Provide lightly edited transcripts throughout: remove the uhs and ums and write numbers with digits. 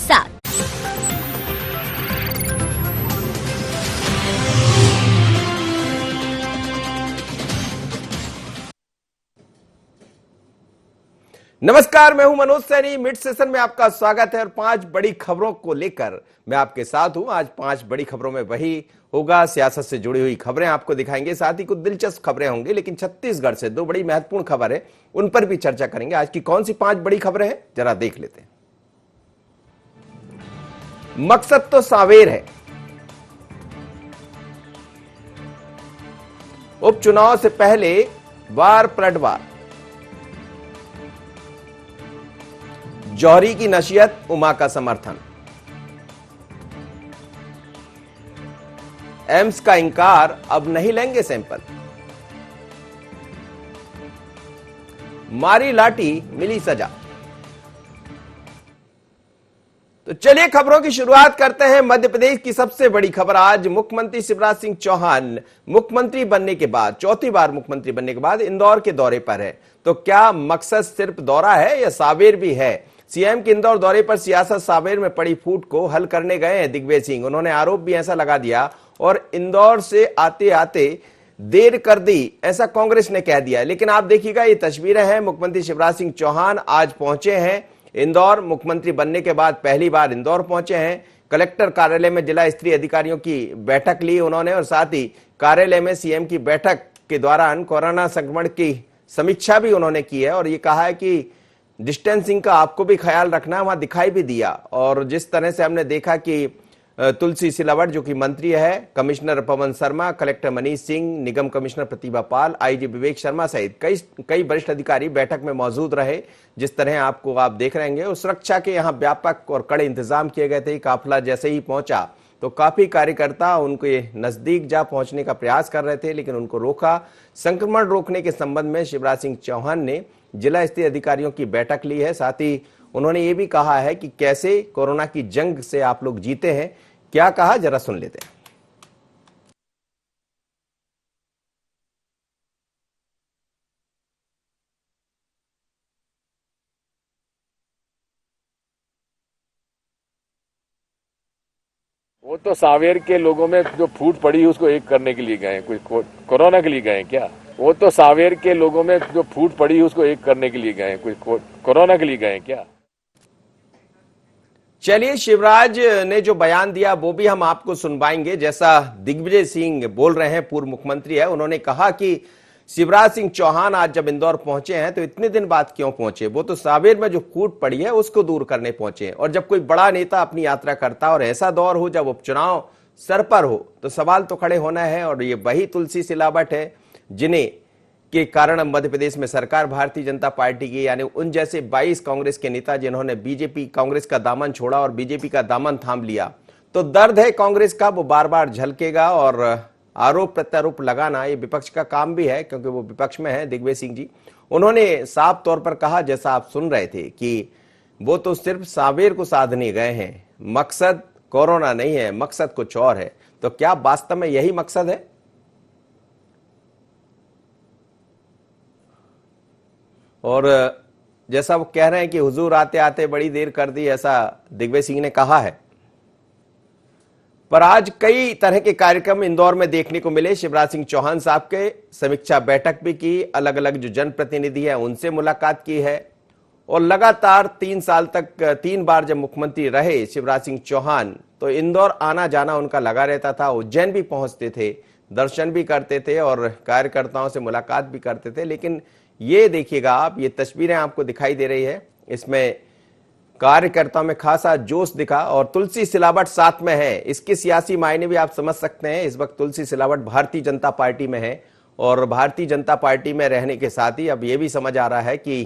साथ। नमस्कार, मैं हूं मनोज सैनी। मिड सेशन में आपका स्वागत है और 5 बड़ी खबरों को लेकर मैं आपके साथ हूं। आज 5 बड़ी खबरों में वही होगा, सियासत से जुड़ी हुई खबरें आपको दिखाएंगे, साथ ही कुछ दिलचस्प खबरें होंगी। लेकिन छत्तीसगढ़ से 2 बड़ी महत्वपूर्ण खबर है, उन पर भी चर्चा करेंगे। आज की कौन सी 5 बड़ी खबरें हैं, जरा देख लेते हैं। मकसद तो सावेर है। उपचुनाव से पहले वार पलटवार। जौहरी की नसीहत, उमा का समर्थन। एम्स का इंकार, अब नहीं लेंगे सैंपल। मारी लाठी, मिली सजा। तो चलिए खबरों की शुरुआत करते हैं। मध्य प्रदेश की सबसे बड़ी खबर आज मुख्यमंत्री शिवराज सिंह चौहान मुख्यमंत्री बनने के बाद, चौथी बार मुख्यमंत्री बनने के बाद इंदौर के दौरे पर है। तो क्या मकसद सिर्फ दौरा है या सावेर भी है? सीएम के इंदौर दौरे पर सियासत सावेर में पड़ी फूट को हल करने गए हैं दिग्विजय सिंह। उन्होंने आरोप भी ऐसा लगा दिया और इंदौर से आते आते देर कर दी, ऐसा कांग्रेस ने कह दिया। लेकिन आप देखिएगा, ये तस्वीरें हैं। मुख्यमंत्री शिवराज सिंह चौहान आज पहुंचे हैं इंदौर। मुख्यमंत्री बनने के बाद पहली बार इंदौर पहुंचे हैं। कलेक्टर कार्यालय में जिला स्तरीय अधिकारियों की बैठक ली उन्होंने और साथ ही कार्यालय में सीएम की बैठक के दौरान कोरोना संक्रमण की समीक्षा भी उन्होंने की है और ये कहा है कि डिस्टेंसिंग का आपको भी ख्याल रखना, वहां दिखाई भी दिया। और जिस तरह से हमने देखा कि तुलसी सिलावट जो कि मंत्री है, कमिश्नर पवन शर्मा, कलेक्टर मनीष सिंह, निगम कमिश्नर प्रतिभा पाल, आईजी विवेक शर्मा सहित कई वरिष्ठ अधिकारी बैठक में मौजूद रहे। जिस तरह आप देख रहे हैं, सुरक्षा के यहाँ व्यापक और कड़े इंतजाम किए गए थे। काफिला जैसे ही पहुंचा तो काफी कार्यकर्ता उनके नजदीक जा पहुंचने का प्रयास कर रहे थे, लेकिन उनको रोका। संक्रमण रोकने के संबंध में शिवराज सिंह चौहान ने जिला स्तरीय अधिकारियों की बैठक ली है। साथ ही उन्होंने ये भी कहा है कि कैसे कोरोना की जंग से आप लोग जीते हैं। क्या कहा, जरा सुन लेते हैं। वो तो सावेर के लोगों में जो फूट पड़ी है उसको एक करने के लिए गए, कोई कोरोना के लिए गए क्या? वो तो सावेर के लोगों में जो फूट पड़ी है उसको एक करने के लिए गए, कोई कोरोना के लिए गए क्या? चलिए, शिवराज ने जो बयान दिया वो भी हम आपको सुनवाएंगे। जैसा दिग्विजय सिंह बोल रहे हैं, पूर्व मुख्यमंत्री है, उन्होंने कहा कि शिवराज सिंह चौहान आज जब इंदौर पहुंचे हैं तो इतने दिन बाद क्यों पहुंचे? वो तो सावेर में जो फूट पड़ी है उसको दूर करने पहुंचे। और जब कोई बड़ा नेता अपनी यात्रा करता और ऐसा दौर हो जब उपचुनाव सर पर हो तो सवाल तो खड़े होना है। और ये वही तुलसी सिलावट है जिन्हें के कारण मध्य प्रदेश में सरकार भारतीय जनता पार्टी की, यानी उन जैसे 22 कांग्रेस के नेता जिन्होंने बीजेपी कांग्रेस का दामन छोड़ा और बीजेपी का दामन थाम लिया। तो दर्द है कांग्रेस का, वो बार बार झलकेगा। और आरोप प्रत्यारोप लगाना ये विपक्ष का काम भी है, क्योंकि वो विपक्ष में है दिग्विजय सिंह जी। उन्होंने साफ तौर पर कहा, जैसा आप सुन रहे थे, कि वो तो सिर्फ सावेर को साधने गए हैं, मकसद कोरोना नहीं है, मकसद कुछ और है। तो क्या वास्तव में यही मकसद है? और जैसा वो कह रहे हैं कि हुजूर आते आते बड़ी देर कर दी, ऐसा दिग्विजय सिंह ने कहा है। पर आज कई तरह के कार्यक्रम इंदौर में देखने को मिले। शिवराज सिंह चौहान साहब के समीक्षा बैठक भी की, अलग अलग जो जनप्रतिनिधि है उनसे मुलाकात की है। और लगातार 3 साल तक 3 बार जब मुख्यमंत्री रहे शिवराज सिंह चौहान, तो इंदौर आना जाना उनका लगा रहता था। उज्जैन भी पहुंचते थे, दर्शन भी करते थे और कार्यकर्ताओं से मुलाकात भी करते थे। लेकिन ये देखिएगा आप, ये तस्वीरें आपको दिखाई दे रही है, इसमें कार्यकर्ताओं में खासा जोश दिखा और तुलसी सिलावट साथ में है। इसके सियासी मायने भी आप समझ सकते हैं। इस वक्त तुलसी सिलावट भारतीय जनता पार्टी में है और भारतीय जनता पार्टी में रहने के साथ ही अब ये भी समझ आ रहा है कि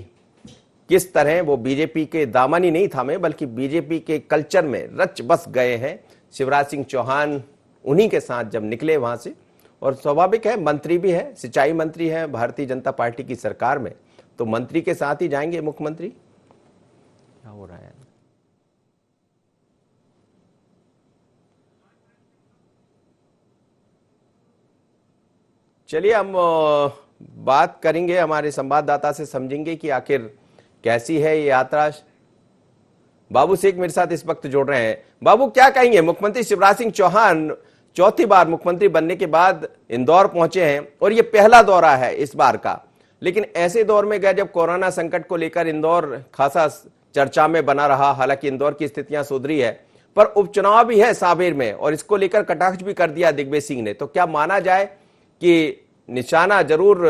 किस तरह वो बीजेपी के दामन ही नहीं थामे, बल्कि बीजेपी के कल्चर में रच बस गए हैं। शिवराज सिंह चौहान उन्हीं के साथ जब निकले वहां से, और स्वाभाविक है, मंत्री भी है, सिंचाई मंत्री है भारतीय जनता पार्टी की सरकार में, तो मंत्री के साथ ही जाएंगे मुख्यमंत्री। क्या हो रहा है? चलिए, हम बात करेंगे हमारे संवाददाता से, समझेंगे कि आखिर कैसी है ये यात्रा। बाबू शेख मेरे साथ इस वक्त जुड़ रहे हैं। बाबू, क्या कहेंगे, मुख्यमंत्री शिवराज सिंह चौहान चौथी बार मुख्यमंत्री बनने के बाद इंदौर पहुंचे हैं और ये पहला दौरा है इस बार का, लेकिन ऐसे दौर में गए जब कोरोना संकट को लेकर इंदौर खासा चर्चा में बना रहा। हालांकि इंदौर की स्थितियां सुधरी है, पर उपचुनाव भी है सांवेर में और इसको लेकर कटाक्ष भी कर दिया दिग्विजय सिंह ने। तो क्या माना जाए कि निशाना जरूर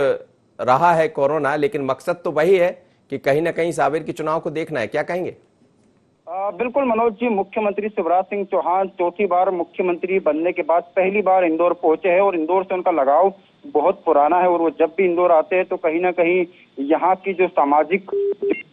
रहा है कोरोना, लेकिन मकसद तो वही है कि कहीं ना कहीं सांवेर के चुनाव को देखना है? क्या कहेंगे? बिल्कुल मनोज जी, मुख्यमंत्री शिवराज सिंह चौहान चौथी बार मुख्यमंत्री बनने के बाद पहली बार इंदौर पहुंचे हैं और इंदौर से उनका लगाव बहुत पुराना है और वो जब भी इंदौर आते हैं तो कहीं ना कहीं यहाँ की जो सामाजिक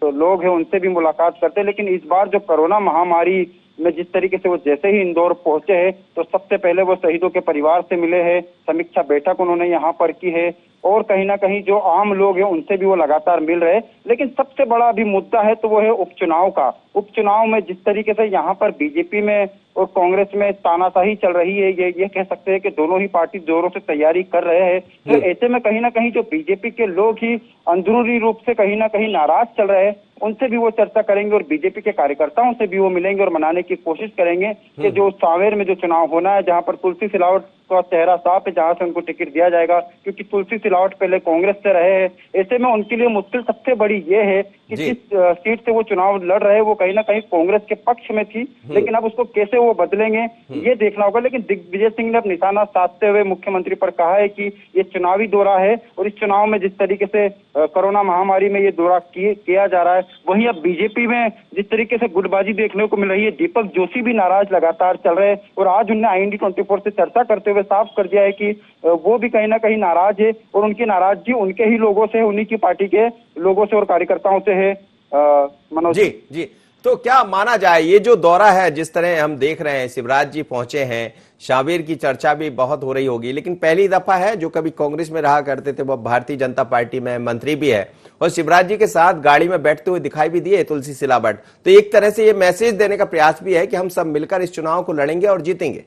लोग हैं उनसे भी मुलाकात करते हैं। लेकिन इस बार जो कोरोना महामारी में जिस तरीके से वो जैसे ही इंदौर पहुंचे हैं तो सबसे पहले वो शहीदों के परिवार से मिले हैं, समीक्षा बैठक उन्होंने यहाँ पर की है और कहीं ना कहीं जो आम लोग हैं उनसे भी वो लगातार मिल रहे हैं। लेकिन सबसे बड़ा अभी मुद्दा है तो वो है उपचुनाव का। उपचुनाव में जिस तरीके से यहाँ पर बीजेपी में और कांग्रेस में तानाशाही चल रही है, ये कह सकते हैं कि दोनों ही पार्टी जोरों से तैयारी कर रहे हैं। तो ऐसे में कहीं ना कहीं जो बीजेपी के लोग ही अंदरूनी रूप से कहीं ना कहीं नाराज चल रहे हैं, उनसे भी वो चर्चा करेंगे और बीजेपी के कार्यकर्ताओं से भी वो मिलेंगे और मनाने की कोशिश करेंगे कि जो सांवेर में जो चुनाव होना है, जहां पर तुलसी सिलावट का चेहरा साफ है, जहां से उनको टिकट दिया जाएगा, क्योंकि तुलसी सिलावट पहले कांग्रेस से रहे हैं। ऐसे में उनके लिए मुश्किल सबसे बड़ी ये है कि जिस सीट से वो चुनाव लड़ रहे हैं वो कहीं ना कहीं कांग्रेस के पक्ष में थी, लेकिन अब उसको कैसे वो बदलेंगे ये देखना होगा। लेकिन दिग्विजय सिंह ने अब निशाना साधते हुए मुख्यमंत्री पर कहा है कि ये चुनावी दौरा है और इस चुनाव में जिस तरीके से कोरोना महामारी में ये दौरा किया जा रहा है, वहीं अब बीजेपी में जिस तरीके से गुटबाजी देखने को मिल रही है, दीपक जोशी भी नाराज लगातार चल रहे हैं और आज उन्होंने IND24 से चर्चा करते हुए साफ कर दिया है कि वो भी कहीं ना कहीं नाराज है और उनकी नाराजगी उनके ही लोगों से, उन्हीं की पार्टी के लोगों से और कार्यकर्ताओं से है। मनोज जी, तो क्या माना जाए ये जो दौरा है, जिस तरह हम देख रहे हैं शिवराज जी पहुंचे हैं, सांवेर की चर्चा भी बहुत हो रही होगी, लेकिन पहली दफा है जो कभी कांग्रेस में रहा करते थे वो भारतीय जनता पार्टी में मंत्री भी है और शिवराज जी के साथ गाड़ी में बैठते हुए दिखाई भी दिए तुलसी सिलावट। तो एक तरह से ये मैसेज देने का प्रयास भी है कि हम सब मिलकर इस चुनाव को लड़ेंगे और जीतेंगे।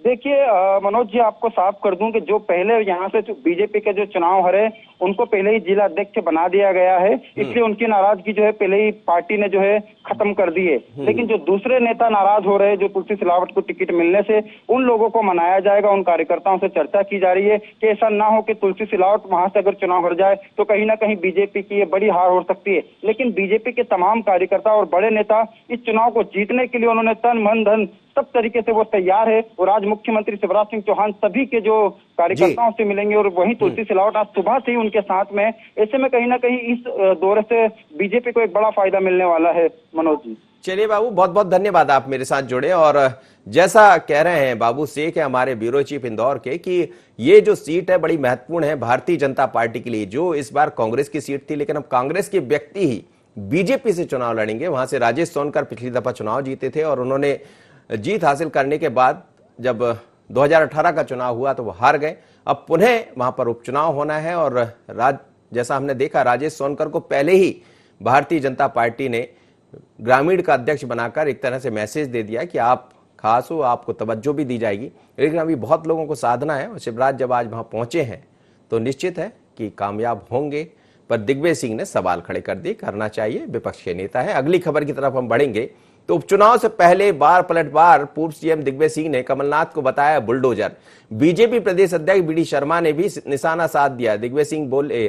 देखिए मनोज जी, आपको साफ कर दूं कि जो पहले यहाँ से बीजेपी के जो चुनाव हरे उनको पहले ही जिला अध्यक्ष बना दिया गया है, इसलिए उनकी नाराजगी जो है पहले ही पार्टी ने जो है खत्म कर दी है। लेकिन जो दूसरे नेता नाराज हो रहे हैं, जो तुलसी सिलावट को टिकट मिलने से, उन लोगों को मनाया जाएगा। उन कार्यकर्ताओं से चर्चा की जा रही है कि ऐसा ना हो कि तुलसी सिलावट वहां से अगर चुनाव हार जाए तो कहीं ना कहीं बीजेपी की ये बड़ी हार हो सकती है। लेकिन बीजेपी के तमाम कार्यकर्ता और बड़े नेता इस चुनाव को जीतने के लिए उन्होंने तन मन धन सब तरीके से वो तैयार है और आज मुख्यमंत्री शिवराज सिंह चौहान सभी के जो कार्यकर्ताओं से मिलेंगे और वहीं तुलसी सिलावट आज सुबह से ही उनके साथ में। ऐसे में कहीं ना कहीं इस दौरे से बीजेपी को एक बड़ा फायदा मिलने वाला है। मनोज जी, चलिए बाबू, बहुत बहुत धन्यवाद, आप मेरे साथ जुड़े। और जैसा कह रहे हैं बाबू शेख है हमारे ब्यूरो चीफ इंदौर के कि ये जो सीट है बड़ी महत्वपूर्ण है भारतीय जनता पार्टी के लिए, जो इस बार कांग्रेस की सीट थी, लेकिन अब कांग्रेस के व्यक्ति ही बीजेपी से चुनाव लड़ेंगे। वहां से राजेश सोनकर पिछली दफा चुनाव जीते थे और उन्होंने जीत हासिल करने के बाद जब 2018 का चुनाव हुआ तो वो हार गए। अब पुनः वहां पर उपचुनाव होना है और जैसा हमने देखा राजेश सोनकर को पहले ही भारतीय जनता पार्टी ने ग्रामीण का अध्यक्ष बनाकर एक तरह से मैसेज दे दिया कि आप खास हो, आपको तवज्जो भी दी जाएगी। लेकिन अभी बहुत लोगों को साधना है और शिवराज जब आज वहां पहुंचे हैं तो निश्चित है कि कामयाब होंगे। पर दिग्विजय सिंह ने सवाल खड़े कर दिए, करना चाहिए, विपक्ष के नेता है। अगली खबर की तरफ हम बढ़ेंगे तो उपचुनाव से पहले बार पलटवार पूर्व सीएम दिग्विजय सिंह ने कमलनाथ को बताया बुलडोजर। बीजेपी प्रदेश अध्यक्ष बीडी शर्मा ने भी निशाना साध दिया। दिग्विजय सिंह बोले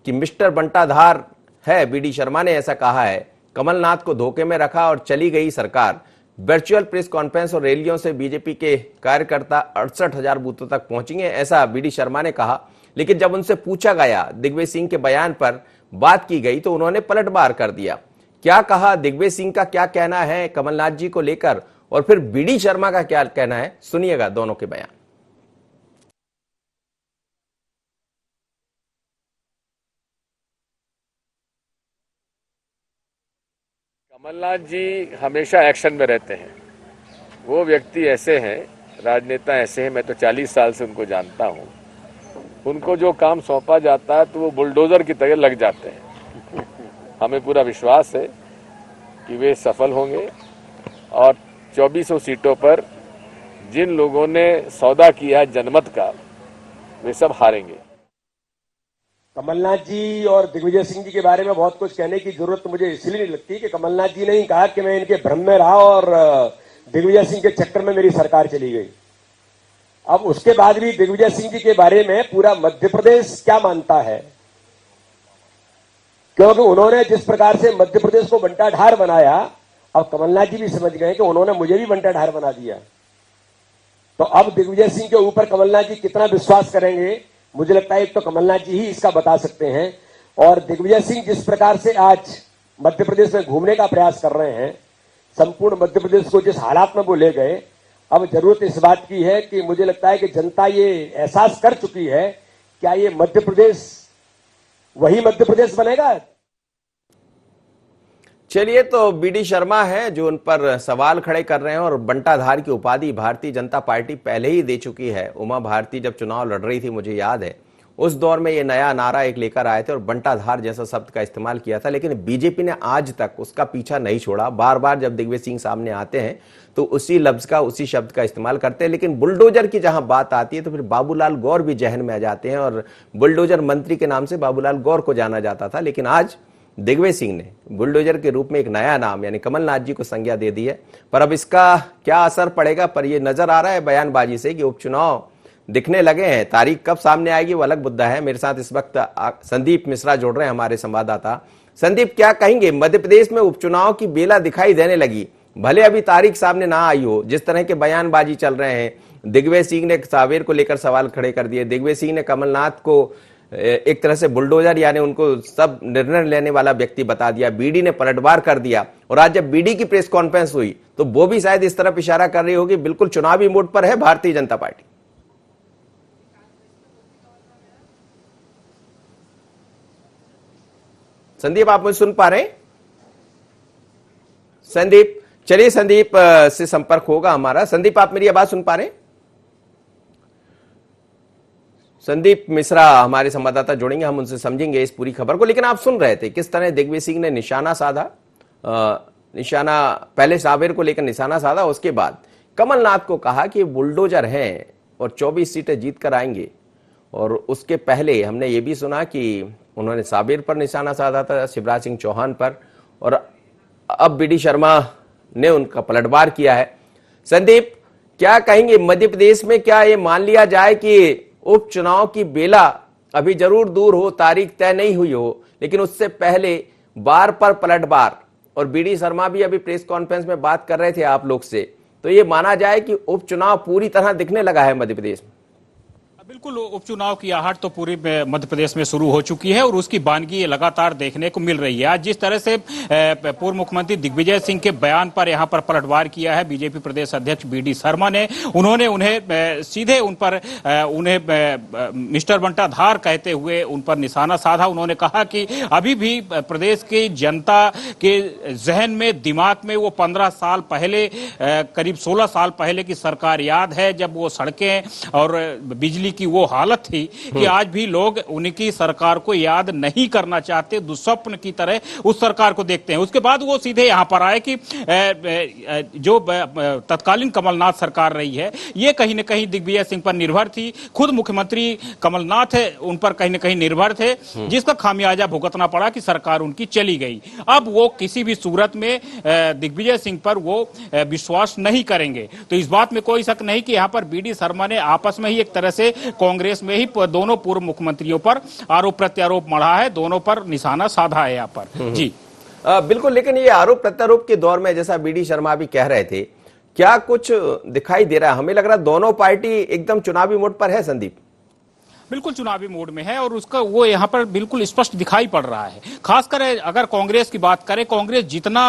कि मिस्टर बंटाधार है, बीडी शर्मा ने ऐसा कहा है। कमलनाथ को धोखे में रखा और चली गई सरकार। वर्चुअल प्रेस कॉन्फ्रेंस और रैलियों से बीजेपी के कार्यकर्ता 68,000 बूथों तक पहुंचेंगे, ऐसा बीडी शर्मा ने कहा। लेकिन जब उनसे पूछा गया दिग्विजय सिंह के बयान पर बात की गई तो उन्होंने पलटवार कर दिया। क्या कहा, दिग्विजय सिंह का क्या कहना है कमलनाथ जी को लेकर और फिर बीडी शर्मा का क्या कहना है, सुनिएगा दोनों के बयान। कमलनाथ जी हमेशा एक्शन में रहते हैं। वो व्यक्ति ऐसे हैं, राजनेता ऐसे हैं, मैं तो 40 साल से उनको जानता हूं। उनको जो काम सौंपा जाता है तो वो बुलडोजर की तरह लग जाते हैं। हमें पूरा विश्वास है कि वे सफल होंगे और 2400 सीटों पर जिन लोगों ने सौदा किया है जनमत का, वे सब हारेंगे। कमलनाथ जी और दिग्विजय सिंह जी के बारे में बहुत कुछ कहने की जरूरत मुझे इसलिए नहीं लगती कि कमलनाथ जी ने ही कहा कि मैं इनके भ्रम में रहा और दिग्विजय सिंह के चक्कर में मेरी सरकार चली गई। अब उसके बाद भी दिग्विजय सिंह जी के बारे में पूरा मध्य प्रदेश क्या मानता है, क्योंकि उन्होंने जिस प्रकार से मध्य प्रदेश को बंटाढार बनाया, अब कमलनाथ जी भी समझ गए कि उन्होंने मुझे भी बंटाढार बना दिया। तो अब दिग्विजय सिंह के ऊपर कमलनाथ जी कितना विश्वास करेंगे, मुझे लगता है एक तो कमलनाथ जी ही इसका बता सकते हैं। और दिग्विजय सिंह जिस प्रकार से आज मध्य प्रदेश में घूमने का प्रयास कर रहे हैं, संपूर्ण मध्य प्रदेश को जिस हालात में वो ले गए, अब जरूरत इस बात की है कि मुझे लगता है कि जनता ये एहसास कर चुकी है, क्या ये मध्य प्रदेश वही मध्य प्रदेश बनेगा। चलिए, तो बीडी शर्मा है जो उन पर सवाल खड़े कर रहे हैं, और बंटाधार की उपाधि भारतीय जनता पार्टी पहले ही दे चुकी है। उमा भारती जब चुनाव लड़ रही थी, मुझे याद है, उस दौर में ये नया नारा एक लेकर आए थे और बंटाधार जैसा शब्द का इस्तेमाल किया था, लेकिन बीजेपी ने आज तक उसका पीछा नहीं छोड़ा। बार बार जब दिग्विजय सिंह सामने आते हैं तो उसी लफ्ज का, उसी शब्द का इस्तेमाल करते हैं। लेकिन बुलडोजर की जहां बात आती है तो फिर बाबूलाल गौर भी जहन में आ जाते हैं, और बुलडोजर मंत्री के नाम से बाबूलाल गौर को जाना जाता था। लेकिन आज दिग्विजय सिंह ने बुलडोजर के रूप में एक नया नाम यानी कमलनाथ जी को संज्ञा दे दी है। पर अब इसका क्या असर पड़ेगा, पर यह नजर आ रहा है बयानबाजी से कि उपचुनाव दिखने लगे हैं। तारीख कब सामने आएगी वो अलग मुद्दा है। मेरे साथ इस वक्त संदीप मिश्रा जुड़ रहे हैं, हमारे संवाददाता। संदीप, क्या कहेंगे, मध्य प्रदेश में उपचुनाव की बेला दिखाई देने लगी, भले अभी तारीख सामने ना आई हो। जिस तरह के बयानबाजी चल रहे हैं, दिग्विजय सिंह ने सावेर को लेकर सवाल खड़े कर दिए, दिग्विजय सिंह ने कमलनाथ को एक तरह से बुलडोजर यानी उनको सब निर्णय लेने वाला व्यक्ति बता दिया, बीडी ने पलटवार कर दिया। और आज जब बीडी की प्रेस कॉन्फ्रेंस हुई तो वो भी शायद इस तरफ इशारा कर रही होगी बिल्कुल चुनावी मूड पर है भारतीय जनता पार्टी। संदीप, आप मुझे सुन पा रहे हैं? संदीप, चलिए संदीप से संपर्क होगा हमारा। संदीप, आप मेरी आवाज सुन पा रहे हैं? संदीप मिश्रा हमारे संवाददाता जोड़ेंगे, हम उनसे समझेंगे इस पूरी खबर को। लेकिन आप सुन रहे थे किस तरह दिग्विजय सिंह ने निशाना साधा, निशाना पहले सावेर को लेकर निशाना साधा, उसके बाद कमलनाथ को कहा कि बुलडोजर हैं और 24 सीटें जीत कर आएंगे। और उसके पहले हमने ये भी सुना कि उन्होंने सावेर पर निशाना साधा था, शिवराज सिंह चौहान पर, और अब बीडी शर्मा ने उनका पलटवार किया है। संदीप, क्या कहेंगे, मध्य प्रदेश में क्या ये मान लिया जाए कि उपचुनाव की बेला अभी जरूर दूर हो, तारीख तय नहीं हुई हो, लेकिन उससे पहले बार पर पलटवार, और बीडी शर्मा भी अभी प्रेस कॉन्फ्रेंस में बात कर रहे थे आप लोग से, तो ये माना जाए कि उपचुनाव पूरी तरह दिखने लगा है मध्य प्रदेश में? बिल्कुल, उपचुनाव की आहट तो पूरी मध्य प्रदेश में शुरू हो चुकी है और उसकी बानगी लगातार देखने को मिल रही है। आज जिस तरह से पूर्व मुख्यमंत्री दिग्विजय सिंह के बयान पर यहां पर पलटवार किया है बीजेपी प्रदेश अध्यक्ष बीडी शर्मा ने, उन्होंने उन्हें सीधे उन पर उन्हें मिस्टर बंटाधार कहते हुए उन पर निशाना साधा। उन्होंने कहा कि अभी भी प्रदेश की जनता के जहन में, दिमाग में वो 15 साल पहले, करीब 16 साल पहले की सरकार याद है, जब वो सड़कें और बिजली की वो हालत थी कि आज भी लोग उनकी सरकार को याद नहीं करना चाहते, दुस्वप्न की तरह उस सरकार को देखते हैं। उसके बाद वो सीधे यहां पर आए कि जो तत्कालीन कमलनाथ सरकार रही है ये कहीं न कहीं दिग्विजय सिंह पर निर्भर थी, खुद मुख्यमंत्री कमलनाथ उन पर कहीं न कहीं निर्भर थे, जिसका खामियाजा भुगतना पड़ा कि सरकार उनकी चली गई। अब वो किसी भी सूरत में दिग्विजय सिंह पर वो विश्वास नहीं करेंगे। तो इस बात में कोई शक नहीं कि यहां पर बीडी शर्मा ने आपस में ही एक तरह से कांग्रेस में ही दोनों पूर्व मुख्यमंत्रियों पर आरोप प्रत्यारोप मढ़ा है, दोनों पर निशाना साधा है यहाँ पर। जी बिल्कुल, लेकिन ये आरोप प्रत्यारोप के दौर में जैसा बीडी शर्मा भी कह रहे थे, क्या कुछ दिखाई दे रहा है? हमें लग रहा है दोनों पार्टी एकदम चुनावी मोड पर है। संदीप, बिल्कुल चुनावी मोड में है और उसका वो यहाँ पर बिल्कुल स्पष्ट दिखाई पड़ रहा है। खासकर अगर कांग्रेस की बात करें, कांग्रेस जितना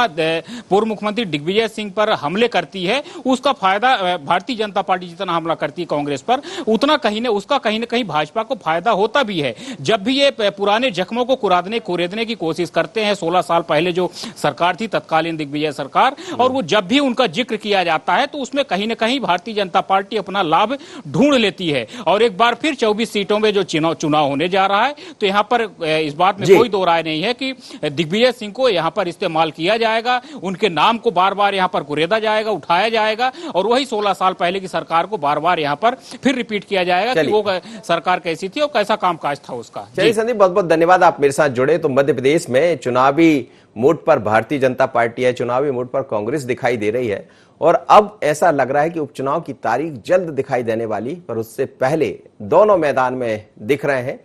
पूर्व मुख्यमंत्री दिग्विजय सिंह पर हमले करती है उसका फायदा भारतीय जनता पार्टी जितना हमला करती है कांग्रेस पर, उतना उसका कहीं न कहीं भाजपा को फायदा होता भी है। जब भी ये पुराने जख्मों को कुरेदने की कोशिश करते हैं, 16 साल पहले जो सरकार थी तत्कालीन दिग्विजय सरकार, और वो जब भी उनका जिक्र किया जाता है तो उसमें कहीं न कहीं भारतीय जनता पार्टी अपना लाभ ढूंढ लेती है और एक बार फिर 24 सीटों सीटों में जो चुनाव होने जा रहा है, तो यहाँ पर इस बात में कोई दो राय नहीं है कि दिग्विजय सिंह को यहाँ पर इस्तेमाल किया जाएगा, उनके नाम को बार बार यहाँ पर कुरेदा जाएगा, उठाया जाएगा और वही 16 साल पहले की सरकार को बार बार यहाँ पर फिर रिपीट किया जाएगा कि वो सरकार कैसी थी और कैसा कामकाज था उसका। चलिए संदीप, बहुत बहुत धन्यवाद, आप मेरे साथ जुड़े। तो मध्य प्रदेश में चुनावी मूड पर भारतीय जनता पार्टी है, चुनावी मूड पर कांग्रेस दिखाई दे रही है और अब ऐसा लग रहा है कि उपचुनाव की तारीख जल्द दिखाई देने वाली, पर उससे पहले दोनों मैदान में दिख रहे हैं।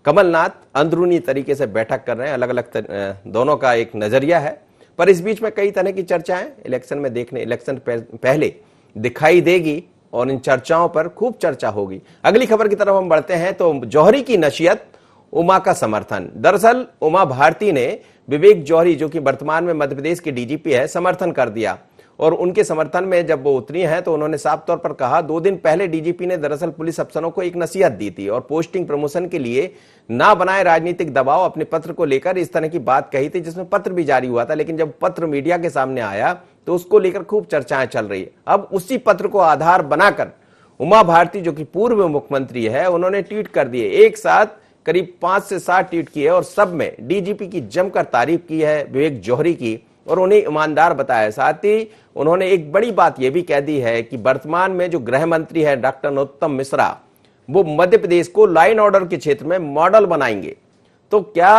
कमलनाथ अंदरूनी तरीके से बैठक कर रहे हैं, अलग अलग दोनों का एक नजरिया है, पर इस बीच में कई तरह की चर्चाएं इलेक्शन में इलेक्शन पहले दिखाई देगी और इन चर्चाओं पर खूब चर्चा होगी। अगली खबर की तरफ हम बढ़ते हैं। तो जौहरी की नसीहत, उमा का समर्थन। दरअसल उमा भारती ने विवेक जौहरी, जो कि वर्तमान में मध्य प्रदेश के डीजीपी है, समर्थन कर दिया और उनके समर्थन में जब वो उतरी हैं तो उन्होंने साफ तौर पर कहा, 2 दिन पहले डीजीपी ने दरअसल पुलिस अफसरों को एक नसीहत दी थी और पोस्टिंग प्रमोशन के लिए ना बनाए राजनीतिक दबाव, अपने पत्र को लेकर इस तरह की बात कही थी, जिसमें पत्र भी जारी हुआ था। लेकिन जब पत्र मीडिया के सामने आया तो उसको लेकर खूब चर्चाएं चल रही है। अब उसी पत्र को आधार बनाकर उमा भारती, जो कि पूर्व मुख्यमंत्री है, उन्होंने ट्वीट कर दिए। एक साथ करीब 5 से 7 ट्वीट किए और सब में डीजीपी की जमकर तारीफ की है, विवेक जौहरी की, और उन्हें ईमानदार बताया। साथ ही उन्होंने एक बड़ी बात यह भी कह दी है कि वर्तमान में जो गृह मंत्री है डॉक्टर नरोत्तम मिश्रा, वो मध्य प्रदेश को लॉ एंड ऑर्डर के क्षेत्र में मॉडल बनाएंगे। तो क्या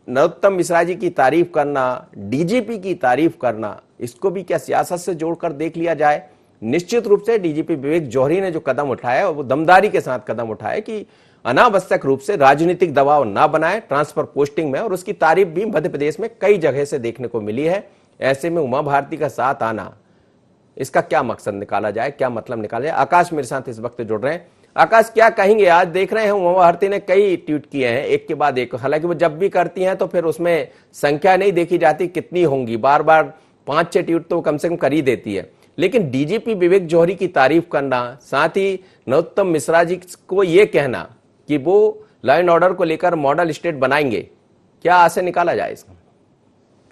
नरोत्तम मिश्रा जी की तारीफ करना, डीजीपी की तारीफ करना, इसको भी क्या सियासत से जोड़कर देख लिया जाए? निश्चित रूप से डीजीपी विवेक जौहरी ने जो कदम उठाया वो दमदारी के साथ कदम उठाया कि अनावश्यक रूप से राजनीतिक दबाव ना बनाए ट्रांसफर पोस्टिंग में, और उसकी तारीफ भी मध्य प्रदेश में कई जगह से देखने को मिली है। ऐसे में उमा भारती का साथ आना, इसका क्या मकसद निकाला जाए, क्या मतलब निकाला जाए? आकाश मेरे साथ इस वक्त जुड़ रहे हैं। आकाश, क्या कहेंगे? आज देख रहे हैं उमा भारती ने कई ट्वीट किए हैं एक के बाद एक, हालांकि वो जब भी करती हैं तो फिर उसमें संख्या नहीं देखी जाती कितनी होंगी, बार बार 5-6 ट्वीट तो कम से कम कर ही देती है। लेकिन डीजीपी विवेक जौहरी की तारीफ करना, साथ ही नरोत्तम मिश्रा जी को यह कहना कि वो लॉ एंड ऑर्डर को लेकर मॉडल स्टेट बनाएंगे, क्या आशय निकाला जाए इसका?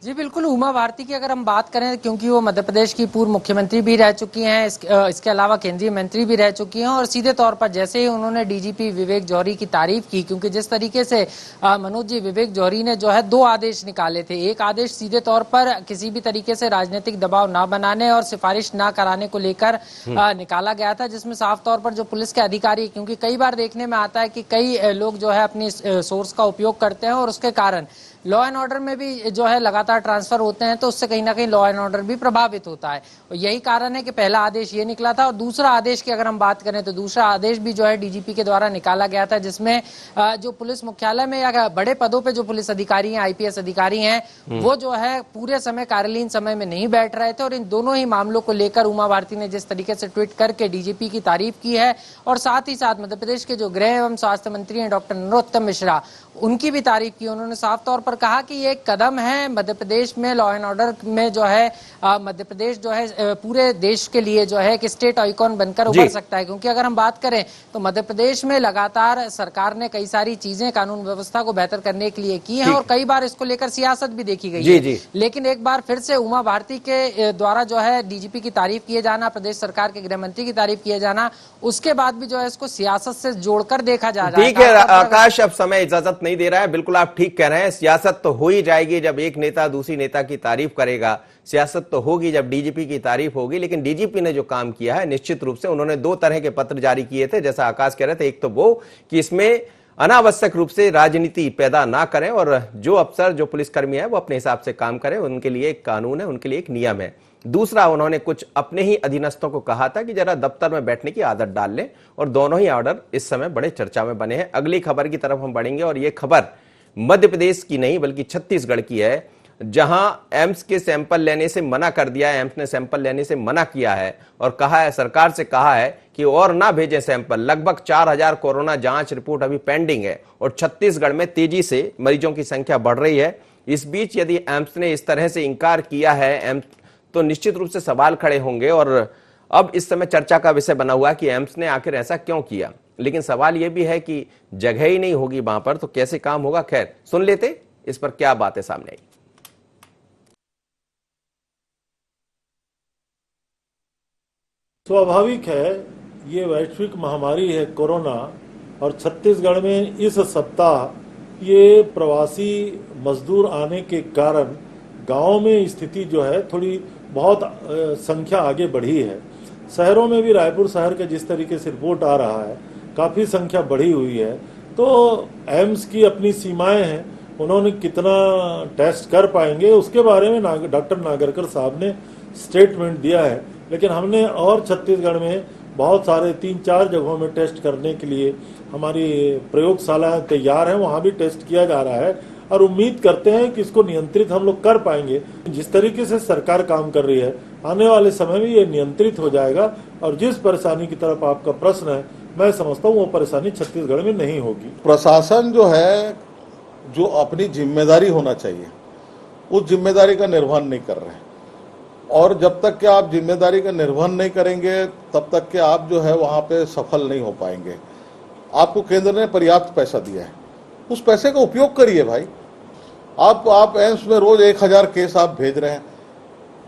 जी बिल्कुल, उमा भारती की अगर हम बात करें, क्योंकि वो मध्य प्रदेश की पूर्व मुख्यमंत्री भी रह चुकी हैं, इसके अलावा केंद्रीय मंत्री भी रह चुकी हैं, और सीधे तौर पर जैसे ही उन्होंने डीजीपी विवेक जौहरी की तारीफ की, क्योंकि जिस तरीके से मनोज जी विवेक जौहरी ने जो है 2 आदेश निकाले थे। एक आदेश सीधे तौर पर किसी भी तरीके से राजनीतिक दबाव ना बनाने और सिफारिश ना कराने को लेकर निकाला गया था, जिसमें साफ तौर पर जो पुलिस के अधिकारी, क्योंकि कई बार देखने में आता है कि कई लोग जो है अपनी सोर्स का उपयोग करते हैं और उसके कारण लॉ एंड ऑर्डर में भी जो है लगातार ट्रांसफर होते हैं, तो उससे कहीं ना कहीं लॉ एंड ऑर्डर भी प्रभावित होता है। और यही कारण है कि पहला आदेश ये निकला था, और दूसरा आदेश की अगर हम बात करें तो दूसरा आदेश भी जो है डीजीपी के द्वारा निकाला गया था, जिसमें जो पुलिस मुख्यालय में या बड़े पदों पे जो पुलिस अधिकारी हैं, आईपीएस अधिकारी हैं, वो जो है पूरे समय कार्यालयीन समय में नहीं बैठ रहे थे। और इन दोनों ही मामलों को लेकर उमा भारती ने जिस तरीके से ट्वीट करके डीजीपी की तारीफ की है, और साथ ही साथ मध्य प्रदेश के जो गृह एवं स्वास्थ्य मंत्री हैं डॉक्टर नरोत्तम मिश्रा, उनकी भी तारीफ की। उन्होंने साफ तौर पर कहा कि ये एक कदम है मध्य प्रदेश में लॉ एंड ऑर्डर में, जो है मध्य प्रदेश जो है पूरे देश के लिए जो है एक स्टेट आइकॉन बनकर उभर सकता है। क्योंकि अगर हम बात करें तो मध्य प्रदेश में लगातार सरकार ने कई सारी चीजें कानून व्यवस्था को बेहतर करने के लिए की हैं, और कई बार इसको लेकर सियासत भी देखी गई है। लेकिन एक बार फिर से उमा भारती के द्वारा जो है डीजीपी की तारीफ किए जाना, प्रदेश सरकार के गृह मंत्री की तारीफ किए जाना, उसके बाद भी जो है इसको सियासत से जोड़कर देखा जा रहा है। ठीक है आकाश, अब समय इजाजत नहीं दे रहा है, बिल्कुल आप ठीक कह रहे हैं। सियासत तो हो ही जाएगी जब एक नेता दूसरी नेता की तारीफ करेगा, सियासत तो होगी जब डीजीपी की तारीफ होगी। लेकिन डीजीपी ने जो काम किया है, निश्चित रूप से उन्होंने 2 तरह के पत्र जारी किए थे, जैसा आकाश कह रहे थे। एक तो वो कि इसमें अनावश्यक रूप से राजनीति पैदा ना करें और जो अफसर, जो पुलिसकर्मी है, वो अपने हिसाब से काम करें, उनके लिए एक कानून है, उनके लिए एक नियम है। दूसरा, उन्होंने कुछ अपने ही अधीनस्थों को कहा था कि जरा दफ्तर में बैठने की आदत डाल लें, और दोनों ही ऑर्डर इस समय बड़े चर्चा में बने हैं। अगली खबर की तरफ हम बढ़ेंगे, और ये खबर मध्य प्रदेश की नहीं बल्कि छत्तीसगढ़ की है, जहां एम्स के सैंपल लेने से मना कर दिया है। एम्स ने सैंपल लेने से मना किया है और कहा है, सरकार से कहा है कि और ना भेजें सैंपल। लगभग 4000 कोरोना जांच रिपोर्ट अभी पेंडिंग है, और छत्तीसगढ़ में तेजी से मरीजों की संख्या बढ़ रही है। इस बीच यदि एम्स ने इस तरह से इंकार किया है तो निश्चित रूप से सवाल खड़े होंगे, और अब इस समय चर्चा का विषय बना हुआ कि एम्स ने आखिर ऐसा क्यों किया। लेकिन सवाल यह भी है कि जगह ही नहीं होगी वहां पर, तो कैसे काम होगा। खैर, सुन लेते इस पर क्या बातें सामने आई। स्वाभाविक है, ये वैश्विक महामारी है कोरोना, और छत्तीसगढ़ में इस सप्ताह ये प्रवासी मजदूर आने के कारण गांव में स्थिति जो है थोड़ी बहुत संख्या आगे बढ़ी है। शहरों में भी रायपुर शहर के जिस तरीके से रिपोर्ट आ रहा है काफ़ी संख्या बढ़ी हुई है। तो एम्स की अपनी सीमाएं हैं, उन्होंने कितना टेस्ट कर पाएंगे उसके बारे में डॉक्टर नागरकर साहब ने स्टेटमेंट दिया है। लेकिन हमने और छत्तीसगढ़ में बहुत सारे 3-4 जगहों में टेस्ट करने के लिए हमारी प्रयोगशालाएं तैयार हैं, वहाँ भी टेस्ट किया जा रहा है और उम्मीद करते हैं कि इसको नियंत्रित हम लोग कर पाएंगे। जिस तरीके से सरकार काम कर रही है आने वाले समय में ये नियंत्रित हो जाएगा और जिस परेशानी की तरफ आपका प्रश्न है मैं समझता हूँ वो परेशानी छत्तीसगढ़ में नहीं होगी। प्रशासन जो है जो अपनी जिम्मेदारी होना चाहिए उस जिम्मेदारी का निर्वहन नहीं कर रहे हैं और जब तक कि आप जिम्मेदारी का निर्वहन नहीं करेंगे तब तक कि आप जो है वहाँ पे सफल नहीं हो पाएंगे। आपको केंद्र ने पर्याप्त पैसा दिया है, उस पैसे का उपयोग करिए भाई। आप एम्स में रोज 1000 केस आप भेज रहे हैं,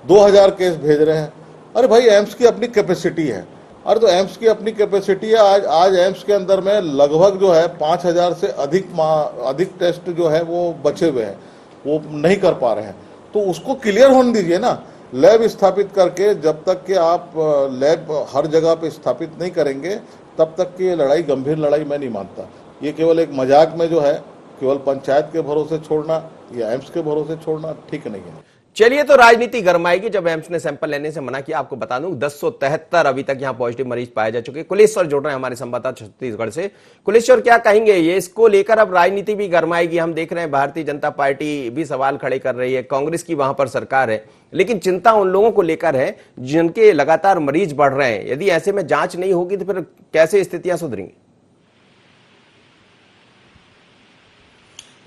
2000 केस भेज रहे हैं। अरे भाई एम्स की अपनी कैपेसिटी है। अरे तो एम्स की अपनी कैपेसिटी है। आज एम्स के अंदर में लगभग जो है 5000 से अधिक टेस्ट जो है वो बचे हुए हैं, वो नहीं कर पा रहे हैं। तो उसको क्लियर होने दीजिए ना। लैब स्थापित करके जब तक कि आप लैब हर जगह पे स्थापित नहीं करेंगे तब तक की ये लड़ाई गंभीर लड़ाई मैं नहीं मानता। ये केवल एक मजाक में जो है केवल पंचायत के भरोसे छोड़ना या एम्स के भरोसे छोड़ना ठीक नहीं है। चलिए, तो राजनीति गरमाएगी जब एम्स ने सैंपल लेने से मना किया। आपको बता दूं 1073 अभी तक यहां पॉजिटिव मरीज पाए जा चुके। कुलेश्वर जुड़ रहे हैं हमारे संवाददाता छत्तीसगढ़ से। कुलेश्वर, क्या कहेंगे, ये इसको लेकर अब राजनीति भी गरमाएगी? हम देख रहे हैं भारतीय जनता पार्टी भी सवाल खड़े कर रही है, कांग्रेस की वहां पर सरकार है, लेकिन चिंता उन लोगों को लेकर है जिनके लगातार मरीज बढ़ रहे हैं। यदि ऐसे में जांच नहीं होगी तो फिर कैसे स्थितियां सुधरेंगी?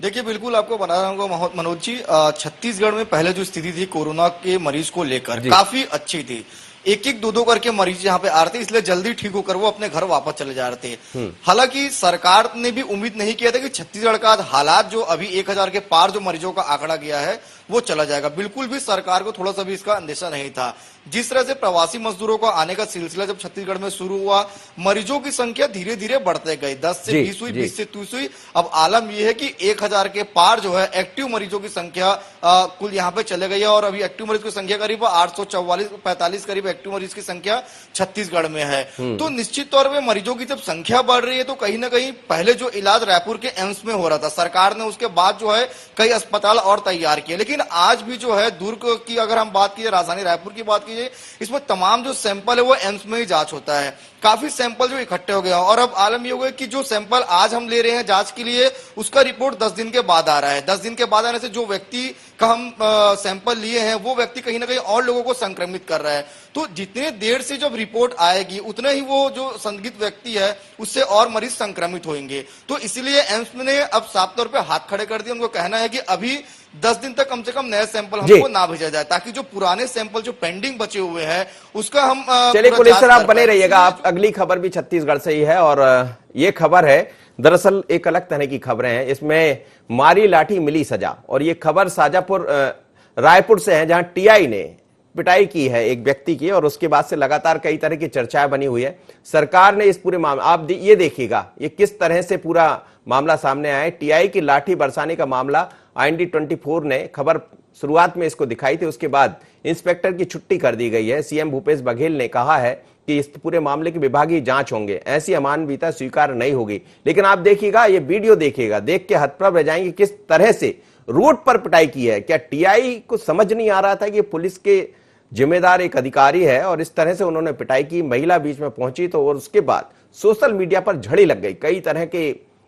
देखिए, बिल्कुल आपको बता रहा हूँ मनोज जी, छत्तीसगढ़ में पहले जो स्थिति थी कोरोना के मरीज को लेकर काफी अच्छी थी। एक दो करके मरीज यहाँ पे आ रहे थे, इसलिए जल्दी ठीक होकर वो अपने घर वापस चले जा रहे थे। हालांकि सरकार ने भी उम्मीद नहीं किया था कि छत्तीसगढ़ का हालात जो अभी 1000 के पार जो मरीजों का आंकड़ा गया है वो चला जाएगा। बिल्कुल भी सरकार को थोड़ा सा भी इसका अंदेशा नहीं था। जिस तरह से प्रवासी मजदूरों को आने का सिलसिला जब छत्तीसगढ़ में शुरू हुआ, मरीजों की संख्या धीरे धीरे बढ़ते गई। 10 से 20 हुई, 20 से 30 हुई। अब आलम यह है कि 1000 के पार जो है एक्टिव मरीजों की संख्या कुल यहाँ पे चले गई है और अभी एक्टिव मरीज की संख्या करीब 844-45 करीब एक्टिव मरीज की संख्या छत्तीसगढ़ में है। तो निश्चित तौर पर मरीजों की जब संख्या बढ़ रही है तो कहीं ना कहीं पहले जो इलाज रायपुर के एम्स में हो रहा था, सरकार ने उसके बाद जो है कई अस्पताल और तैयार किए। लेकिन आज भी जो है दुर्ग की अगर हम बात कीजिए, राजधानी रायपुर की बात कीजिए, इसमें तमाम जो सैंपल है वो एम्स में ही जांच होता है। काफी सैंपल जो इकट्ठे हो गए और अब आलम ये हो गया कि जो सैंपल आज हम ले रहे हैं जांच के लिए उसका रिपोर्ट 10 दिन के बाद आ रहा है। 10 दिन के बाद आने से जो व्यक्ति का हम सैंपल लिए हैं वो व्यक्ति कहीं ना कहीं और लोगों को संक्रमित कर रहा है। तो जितने देर से जब रिपोर्ट आएगी उतने ही वो जो संदिग्ध व्यक्ति है उससे और मरीज संक्रमित होंगे। तो इसीलिए एम्स ने अब साफ तौर पर हाथ खड़े कर दिए। उनको कहना है कि अभी 10 दिन तक कम से कम नए सैंपल हमको ना भेजा जाए ताकि जो पुराने सैंपल जो पेंडिंग बचे हुए हैं उसका हम चलिए कुलेश्वर, आप बने रहिएगा। आप अगली खबर भी छत्तीसगढ़ से ही है और ये खबर है, दरअसल एक अलग तरह की खबरें हैं। इसमें मारी लाठी मिली सजा और ये खबर शाजापुर रायपुर से है जहां टीआई ने पिटाई की है एक व्यक्ति की और उसके बाद से लगातार कई तरह की चर्चाएं बनी हुई है। सरकार ने इस पूरे मामले, आप ये देखिएगा ये किस तरह से पूरा मामला सामने आया है। टीआई की लाठी बरसाने का मामला IND24 ने खबर शुरुआत में इसको दिखाई थी, उसके बाद इंस्पेक्टर की छुट्टी कर दी गई है। सीएम भूपेश बघेल ने कहा है कि इस पूरे मामले की विभागीय जांच होंगे, ऐसी अमानवीयता स्वीकार नहीं होगी। लेकिन आप देखिएगा, ये वीडियो देखिएगा, देख के हतप्रभ रह जाएंगे किस तरह से रोड पर पिटाई की है। क्या टीआई को समझ नहीं आ रहा था कि पुलिस के जिम्मेदार एक अधिकारी है और इस तरह से उन्होंने पिटाई की। महिला बीच में पहुंची तो और उसके बाद सोशल मीडिया पर झड़ी लग गई। कई तरह के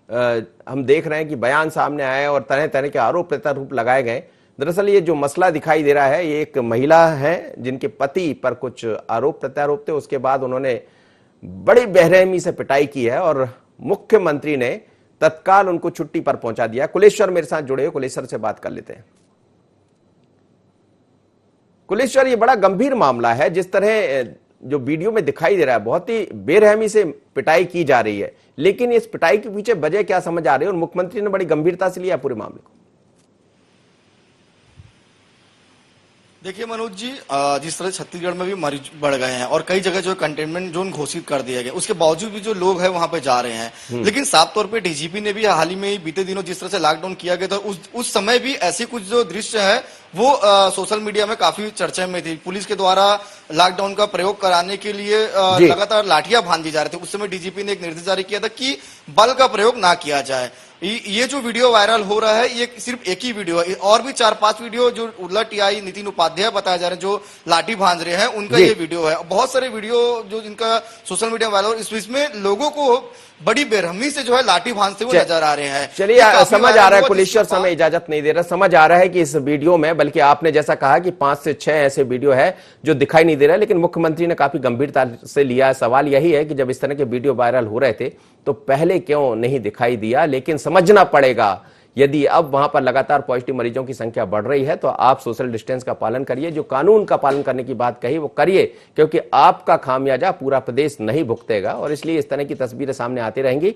हम देख रहे हैं कि बयान सामने आए और तरह तरह के आरोप प्रत्यारोप लगाए गए। दरअसल ये जो मसला दिखाई दे रहा है, ये एक महिला है जिनके पति पर कुछ आरोप प्रत्यारोप थे, उसके बाद उन्होंने बड़ी बेरहमी से पिटाई की है और मुख्यमंत्री ने तत्काल उनको छुट्टी पर पहुंचा दिया। कुलेश्वर मेरे साथ जुड़े, कुलेश्वर से बात कर लेते हैं। कुलेश्वर, ये बड़ा गंभीर मामला है, जिस तरह जो वीडियो में दिखाई दे रहा है बहुत ही बेरहमी से पिटाई की जा रही है, लेकिन इस पिटाई के पीछे वजह क्या समझ आ रही है और मुख्यमंत्री ने बड़ी गंभीरता से लिया पूरे मामले को? देखिए मनोज जी, जिस तरह छत्तीसगढ़ में भी मरीज बढ़ गए हैं और कई जगह जो कंटेनमेंट जोन घोषित कर दिया गया, उसके बावजूद भी जो लोग हैं वहां पे जा रहे हैं। लेकिन साफ तौर पे डीजीपी ने भी हाल ही में बीते दिनों जिस तरह से लॉकडाउन किया गया था, उस समय भी ऐसे कुछ जो दृश्य है वो सोशल मीडिया में काफी चर्चा में थी। पुलिस के द्वारा लॉकडाउन का प्रयोग कराने के लिए लगातार लाठियां बांधी जा रहे थे। उस समय डीजीपी ने एक निर्देश जारी किया था कि बल का प्रयोग ना किया जाए। ये जो वीडियो वायरल हो रहा है, ये सिर्फ एक ही वीडियो है, और भी 4-5 वीडियो जो उलट टीआई नितिन उपाध्याय बताया जा रहे हैं, जो लाठी भांज रहे हैं, उनका ये वीडियो है। बहुत सारे वीडियो जो जिनका सोशल मीडिया वायरल, इसमें लोगों को बड़ी बेरहमी से जो है लाठी भांजते हुए नजर आ रहे हैं। चलिए, समझ आ रहा है पुलिस समय इजाजत नहीं दे रहा, समझ आ रहा है कि इस वीडियो में, बल्कि आपने जैसा कहा कि 5 से 6 ऐसे वीडियो है जो दिखाई नहीं दे रहा, लेकिन मुख्यमंत्री ने काफी गंभीरता से लिया। सवाल यही है कि जब इस तरह के वीडियो वायरल हो रहे थे तो पहले क्यों नहीं दिखाई दिया। लेकिन समझना पड़ेगा, यदि अब वहां पर लगातार पॉजिटिव मरीजों की संख्या बढ़ रही है तो आप सोशल डिस्टेंस का पालन करिए, जो कानून का पालन करने की बात कही वो करिए, क्योंकि आपका खामियाजा पूरा प्रदेश नहीं भुगतेगा और इसलिए इस तरह की तस्वीरें सामने आती रहेंगी।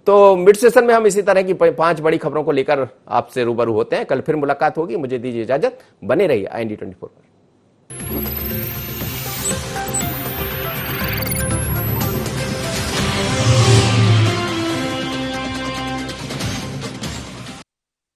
तो मिड सेशन में हम इसी तरह की 5 बड़ी खबरों को लेकर आपसे रूबरू होते हैं। कल फिर मुलाकात होगी, मुझे दीजिए इजाजत, बने रहिए IND 24 पर।